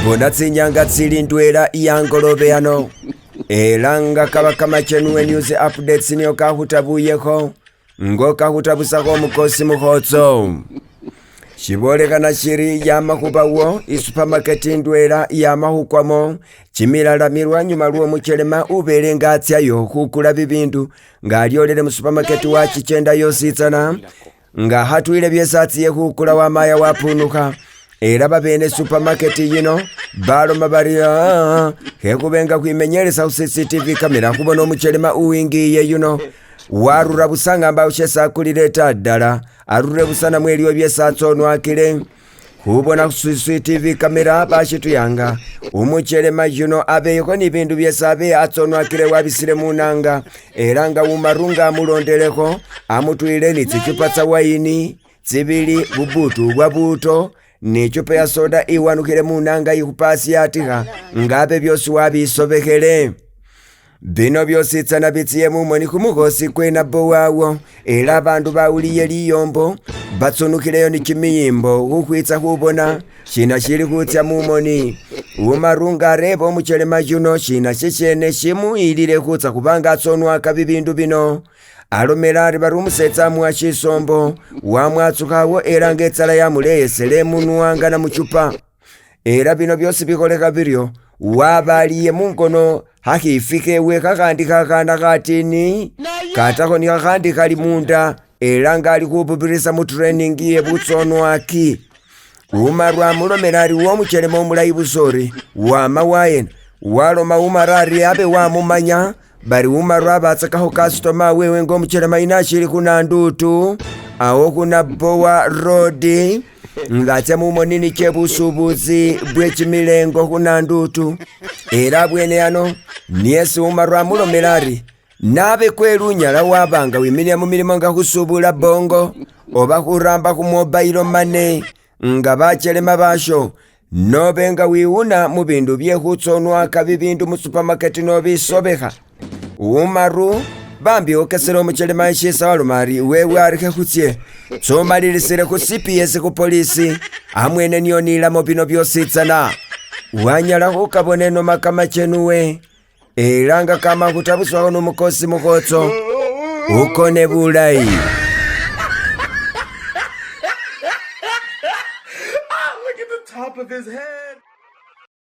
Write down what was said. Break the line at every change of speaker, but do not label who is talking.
bona tsinyanga tsili ndwela iyangolobe yano elanga kabaka Machenuwe news updates niyo kahutabuyeko ngo kahutabusako omukosi mukhotso shibolekana shiri yamahubawo isupermarket ndwela yamahukwamo chimilala milwanyuma lwo muchelema ubele nga atsyayo hukula bibindu nga alyolele mu supermarket wa chichenda yositsana nga hatwile byesatsiye hukula wa maya wapunuka era babene supermarket yino baloma bari hekubenga kwimenyelesa CCTV kamera kubona omuchelema uwingiye yuno warura busanga mba ushesa kulileta ddala arure busana mweli obyesatsono akile kubona CCTV kamera bashituyanga umuchelema yuno abeyeko ni bindu byesabe atsono akile wabisire munanga era nga umarunga mulondeleko amutwile ni tsichupa tsa waini tsibili bubutu bwa buto ni chupa ya soda iwanukile munanga ikupasi yatiha ngabe byosi wabisobekele bino byositsana bitsiye mumoni kumugosi kwena bowawo era abandu bawuliye liyombo batsunukileyo ni chimiyimbo hukwitsa hubona shina shili kutsya mumoni umarunga arebo omuchelema yuno shina shishene shimuilile kutsa kubanga atsonwaka bibindu bino alomelari bari umusetsa mwa shisombo wamwatsukawo era ngetsala yamuleyesele munuwanga na muchupa era bino byosi bikoleka biryo wabaliye munkono hakifikewe kakandi kakanda katini katako ni kakandi kali munda era nga ali kupupirisa mu training ye butsono aki umarwa mulomelari womuchelema omulayi busori wamawayena waloma umarari abe wamumanya bari umarwa batsakaho customer wewe ngo muchelema inashiri kuna ndutu aho kuna Bowa Road ngatse mumonini chebusubuzi bwechimilengo kuna ndutu era bwene yano niesi umarwa mulomelari nabe kwelunyala wabanga wimilia mu milimo nga kusubula bongo oba kuramba ku mobile money nga bachelema basho nobe nga wiuna mu bindu byehutsonwaka bibindu mu supermarket nobisobeha umaru bambi okesera omuchelema ishisa walumari wewe arike kutsye tsomalilisire ku CPS ku polisi amwene niyo nilamo bino byositsana wanyala hukaboneno makama Chenuwe elanga kama kutabuswaho n'umukosi mukhotso ukone bulayi.
Look at the top of his head.